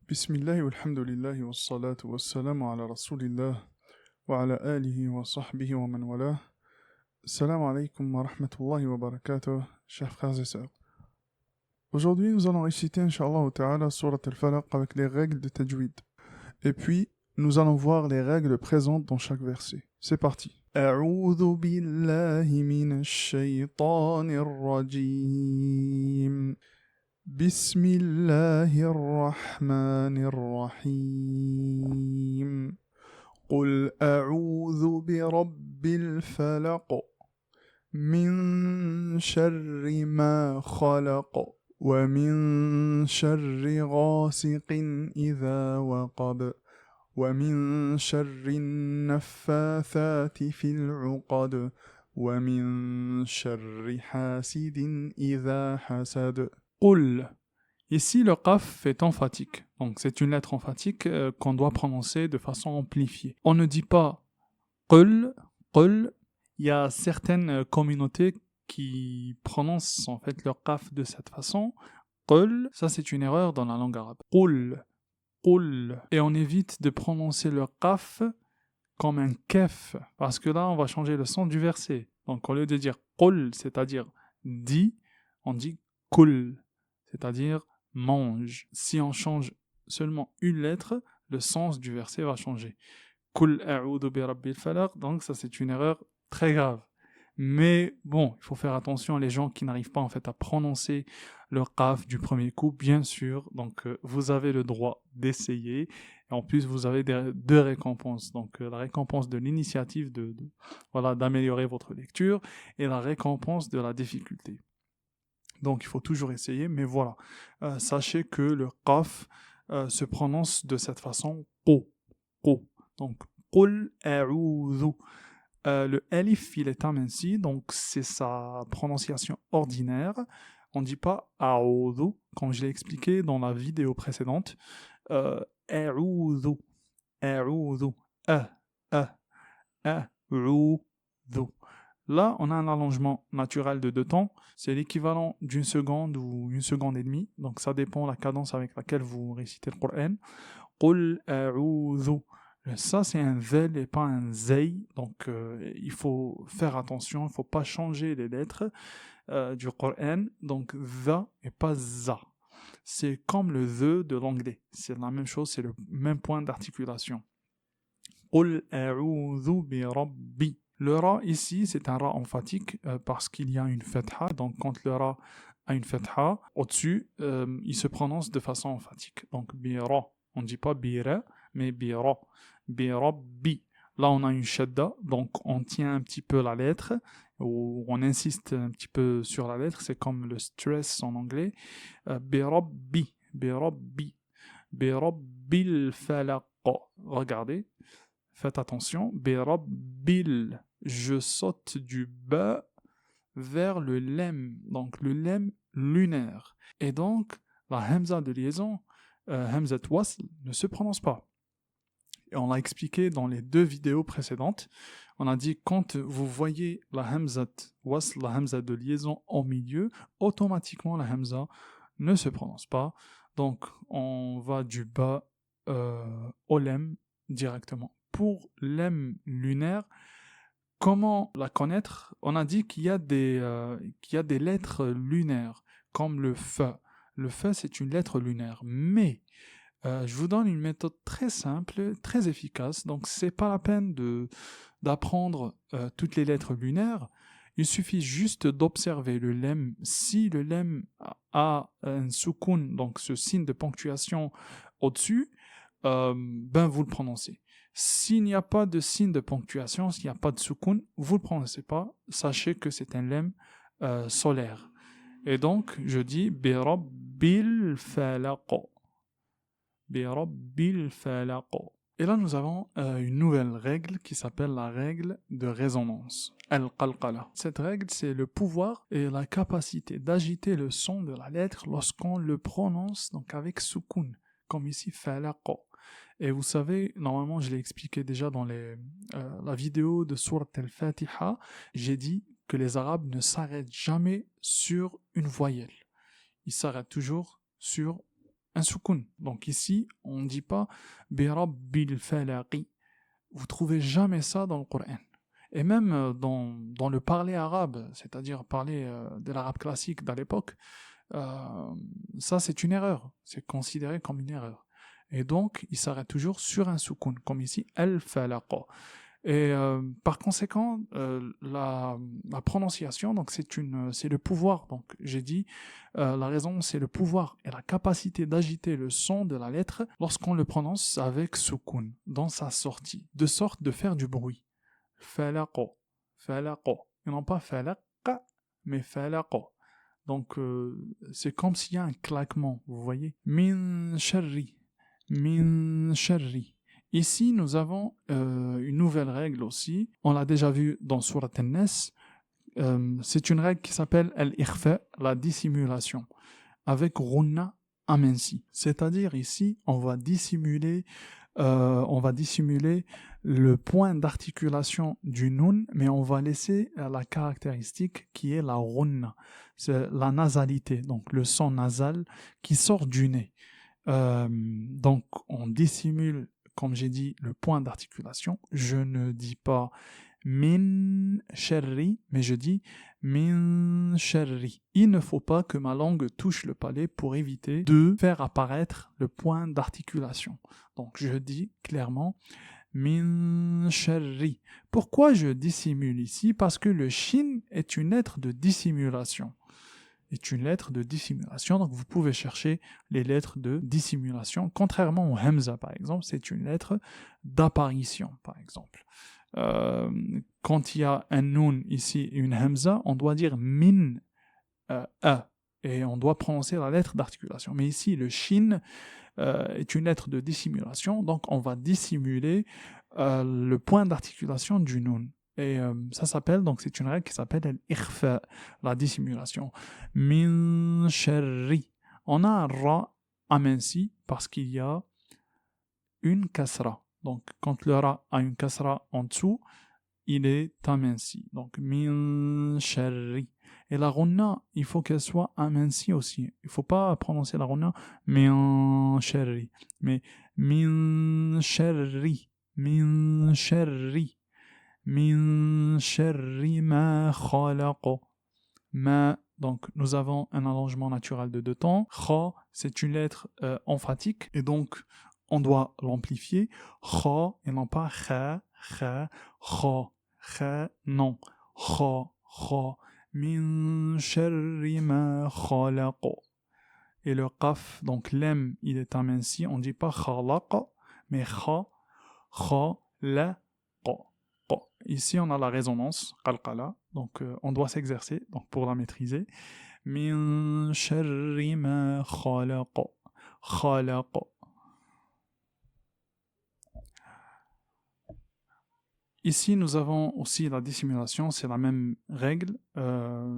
Bismillah walhamdulillah wassalatu wassalamu ala rasulillah wa ala alihi wa sahbihi wa man wala. Assalamu alaikum wa rahmatullahi wa barakatuh, chers frères et sœurs. Aujourd'hui, nous allons réciter, Inch'Allah ta'ala, Surat al-Falaq avec les règles de Tajwid. Et puis, nous allons voir les règles présentes dans chaque verset. C'est parti. A'udhu billahi minash shaytanir rajim. بسم الله الرحمن الرحيم قل أعوذ برب الفلق من شر ما خلق ومن شر غاسق إذا وقب ومن شر النفاثات في العقد ومن شر حاسد إذا حسد. Qul. Ici, le qaf est emphatique. Donc, c'est une lettre emphatique qu'on doit prononcer de façon amplifiée. On ne dit pas qul, qul. Il y a certaines communautés qui prononcent en fait leur qaf de cette façon. Qul, ça c'est une erreur dans la langue arabe. Qul, qul. Et on évite de prononcer le qaf comme un kef, parce que là, on va changer le son du verset. Donc, au lieu de dire qul, c'est-à-dire dis, on dit kul, c'est-à-dire mange. Si on change seulement une lettre, le sens du verset va changer. Kul a'udhu bi rabbil falaq, donc ça c'est une erreur très grave. Mais bon, il faut faire attention à les gens qui n'arrivent pas en fait à prononcer le qaf du premier coup, bien sûr. Donc vous avez le droit d'essayer. Et en plus, vous avez deux récompenses. Donc la récompense de l'initiative d'améliorer votre lecture et la récompense de la difficulté. Donc il faut toujours essayer, mais voilà. Sachez que le qaf se prononce de cette façon qo, qo. Donc qul a'udhu. Le alif il est aminci, donc c'est sa prononciation ordinaire. On ne dit pas a'udhu, comme je l'ai expliqué dans la vidéo précédente. A'udhu, a'udhu, a'udhu. Là, on a un allongement naturel de 2 temps. C'est l'équivalent d'une seconde ou une seconde et demie. Donc, ça dépend de la cadence avec laquelle vous récitez le Coran. Qul a'udhu. Ça, c'est un zel et pas un zay. Donc, il faut faire attention. Il ne faut pas changer les lettres du Coran. Donc, za et pas za. C'est comme le the de l'anglais. C'est la même chose. C'est le même point d'articulation. Qul a'udhu bi rabbi. Le ra ici, c'est un ra emphatique parce qu'il y a une fatha. Donc, quand le ra a une fatha, au-dessus, il se prononce de façon emphatique. Donc, bira. On ne dit pas bira, mais bira. Birabbi. Là, on a une shadda. Donc, on tient un petit peu la lettre, ou on insiste un petit peu sur la lettre. C'est comme le stress en anglais. Birabbi. Birabbi. Birabbil falaq. Regardez. Faites attention. Birabbil. Je saute du bas vers le lem. Donc le lem lunaire. Et donc la hamza de liaison, hamzat wasl, ne se prononce pas. Et on l'a expliqué dans les 2 vidéos précédentes. On a dit quand vous voyez la hamzat wasl, la hamza de liaison au milieu, automatiquement la hamza ne se prononce pas. Donc on va du bas au lem directement. Pour lem lunaire, comment la connaître? On a dit qu'il y a des lettres lunaires, comme le fa. Le fa, c'est une lettre lunaire. Mais, je vous donne une méthode très simple, très efficace. Donc, c'est pas la peine d'apprendre toutes les lettres lunaires. Il suffit juste d'observer le lem. Si le lem a un soukoun, donc ce signe de ponctuation au-dessus, vous le prononcez. S'il n'y a pas de signe de ponctuation, s'il n'y a pas de soukoun, vous ne le prononcez pas. Sachez que c'est un lem solaire. Et donc, je dis birabbil falaq. Birabbil falaq. Et là, nous avons une nouvelle règle qui s'appelle la règle de résonance. Al-qalqala. Cette règle, c'est le pouvoir et la capacité d'agiter le son de la lettre lorsqu'on le prononce donc avec soukoun, comme ici falaq. Et vous savez, normalement, je l'ai expliqué déjà dans la vidéo de Surat al-Fatiha, j'ai dit que les Arabes ne s'arrêtent jamais sur une voyelle. Ils s'arrêtent toujours sur un soukoun. Donc ici, on ne dit pas bi rabbil falaqi. Vous trouvez jamais ça dans le Coran. Et même dans le parler arabe, c'est-à-dire parler de l'arabe classique d'à l'époque, ça c'est une erreur. C'est considéré comme une erreur. Et donc, il s'arrête toujours sur un soukoun, comme ici, al-falaqa. Et par conséquent, la prononciation, donc c'est le pouvoir. Donc j'ai dit, la raison, c'est le pouvoir et la capacité d'agiter le son de la lettre lorsqu'on le prononce avec soukoun dans sa sortie, de sorte de faire du bruit. Falaqa, falaqa, et non pas falaqa, mais falaqa. Donc c'est comme s'il y a un claquement, vous voyez. Min sharri, min sharri. Ici, nous avons une nouvelle règle aussi. On l'a déjà vu dans Surat An-Nas. C'est une règle qui s'appelle al-ikhfa, la dissimulation, avec runna aminci. C'est-à-dire ici, on va dissimuler le point d'articulation du nun, mais on va laisser la caractéristique qui est la runna, c'est la nasalité, donc le son nasal qui sort du nez. Donc, on dissimule, comme j'ai dit, le point d'articulation. Je ne dis pas min sharri, mais je dis min sharri. Il ne faut pas que ma langue touche le palais pour éviter de faire apparaître le point d'articulation. Donc, je dis clairement min sharri. Pourquoi je dissimule ici? Parce que le shin est une lettre de dissimulation. Donc vous pouvez chercher les lettres de dissimulation. Contrairement au hamza, par exemple, c'est une lettre d'apparition, par exemple. Quand il y a un nun ici, une hamza, on doit dire min a, et on doit prononcer la lettre d'articulation. Mais ici, le shin est une lettre de dissimulation, donc on va dissimuler le point d'articulation du nun. Et ça s'appelle, donc c'est une règle qui s'appelle l'ikhfa, la dissimulation. Min sharri. On a un ra aminci parce qu'il y a une kasra. Donc quand le ra a une kasra en dessous, il est aminci. Donc min sharri. Et la runna, il faut qu'elle soit aminci aussi. Il ne faut pas prononcer la runna min sharri. Mais min sharri. Min sharri. Min sharri ma khalaqa. Ma, donc nous avons un allongement naturel de deux temps. Kha, c'est une lettre emphatique et donc on doit l'amplifier. Kha et non pas kha, kha, kha, kha, non. Kha, kha. Min sharri ma khalaqa. Et le qaf, donc l'em, il est aminci. On ne dit pas khalaqa, mais kha, kha, la, qa. Ici, on a la résonance, qalqala, donc on doit s'exercer donc pour la maîtriser. Min sharri ma khalaqa. Khalaqa. Ici, nous avons aussi la dissimulation, c'est la même règle.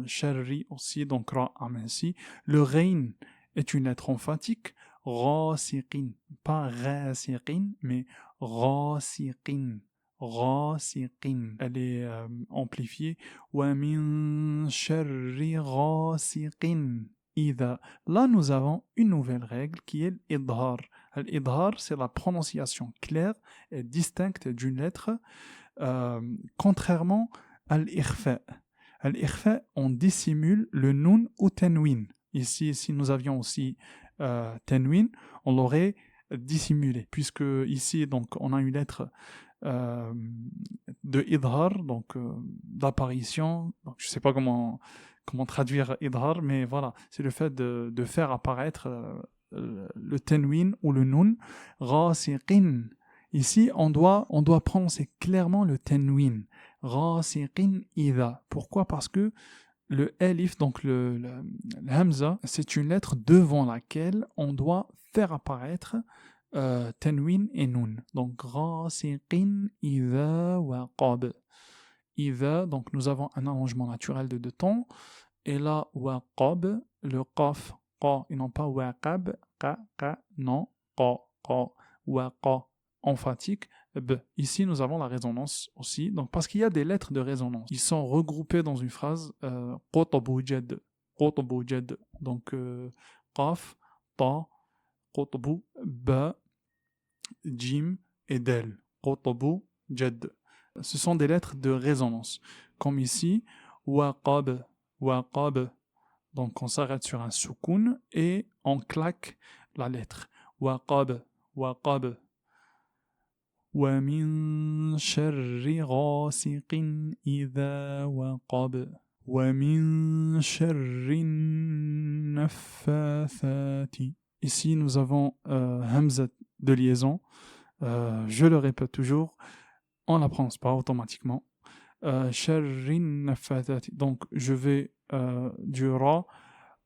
Sharri aussi, donc ra aminci. Le rein est une lettre emphatique. Rasiqin, pas rasiqin, mais rasiqin. Rasiqin. Elle est amplifiée. Wa min sharri rasiqin idha. Là, nous avons une nouvelle règle qui est l'idhar. L'idhar, c'est la prononciation claire et distincte d'une lettre, contrairement à l'ikhfa. À l'ikhfa, on dissimule le nun ou tenwin. Ici, si nous avions aussi tenwin, on l'aurait dissimulé, puisque ici, donc, on a une lettre de idhar, donc d'apparition. Donc, je ne sais pas comment traduire idhar, mais voilà, c'est le fait de faire apparaître le tenwin ou le nun. Rasiqin. Ici, on doit prononcer clairement le tenwin. Rasiqin idha. Pourquoi? Parce que le alif, donc le hamza, c'est une lettre devant laquelle on doit faire apparaître tenwin et nun. Donc, rasiqin idha waqab. Idha, donc nous avons un allongement naturel de deux temps. Et là, waqab, le qaf, qa, et non pas waqab, qa, non, qa, waqa, emphatique, b. Ici, nous avons la résonance aussi. Donc, parce qu'il y a des lettres de résonance. Ils sont regroupés dans une phrase qutbu jad. Donc, qaf, ta, qutbu, ba, jim et del. Qutbu, jad. Ce sont des lettres de résonance. Comme ici, waqab, waqab. Donc on s'arrête sur un soukoun et on claque la lettre. Waqab, waqab. Wa min sharri ghasiqin idha waqab. Wa min sharri naffathati. Ici nous avons hamza de liaison. Je le répète toujours, on ne la prononce pas automatiquement. Sharri naffathati. Donc je vais du ra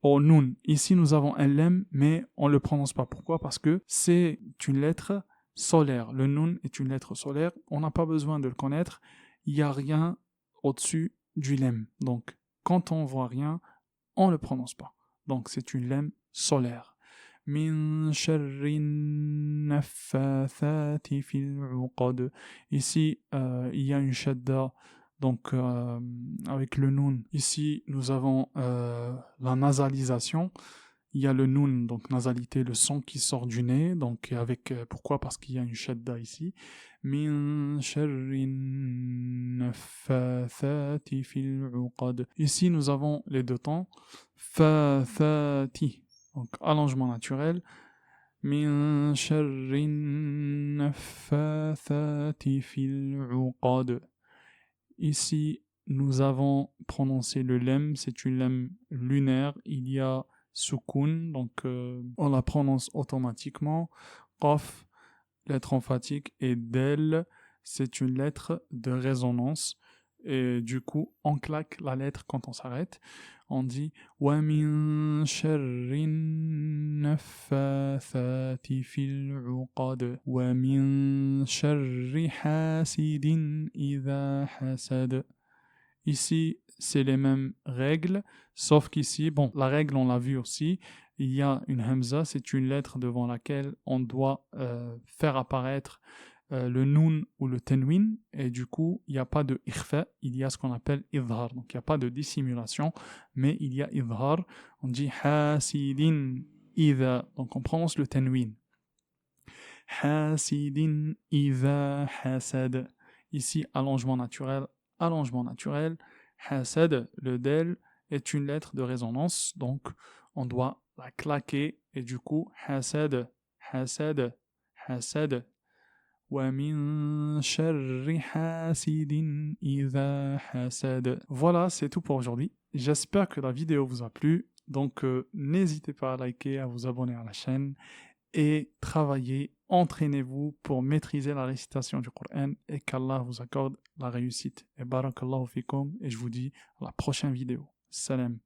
au nun. Ici nous avons un lem, mais on ne le prononce pas. Pourquoi? Parce que c'est une lettre solaire. Le nun est une lettre solaire. On n'a pas besoin de le connaître. Il n'y a rien au-dessus du lem. Donc, quand on voit rien, on ne le prononce pas. Donc, c'est une lem solaire. Min sharri naffathati fil uqad. Ici, il y a une shadda. Donc, avec le nun. Ici, nous avons la nasalisation. Il y a le nun, donc nasalité, le son qui sort du nez. Donc, avec, pourquoi? Parce qu'il y a une shadda ici. Min sharri naffathati fil uqad. Ici, nous avons les deux temps. Fathati. Donc, allongement naturel. Min sharri naffathati fil uqad. Ici, nous avons prononcé le lem, c'est une lem lunaire. Il y a soukoun, donc on la prononce automatiquement. Qaf, lettre emphatique, et del, c'est une lettre de résonance. Et du coup, on claque la lettre quand on s'arrête. On dit wa min sharri naffathati fil uqad wa min sharri hasidin idha hasad. Ici, c'est les mêmes règles, sauf qu'ici, bon, la règle, on l'a vu aussi, il y a une hamza, c'est une lettre devant laquelle on doit faire apparaître le nun ou le tenwin, et du coup, il n'y a pas de ikhfa, il y a ce qu'on appelle idhar. Donc, il n'y a pas de dissimulation, mais il y a idhar. On dit hasidin idha. Donc, on prononce le tenwin. Hasidin idha hasad. Ici, allongement naturel, allongement naturel. Hasad, le del, est une lettre de résonance, donc on doit la claquer, et du coup, hasad, hasad, hasad. وَمِن شَرِّ حَاسِدٍ إِذَا حَسَدَ. Voilà, c'est tout pour aujourd'hui. J'espère que la vidéo vous a plu. Donc, n'hésitez pas à liker, à vous abonner à la chaîne et travaillez, entraînez-vous pour maîtriser la récitation du Coran et qu'Allah vous accorde la réussite. Et barakallahu fikum, et je vous dis à la prochaine vidéo. Salam.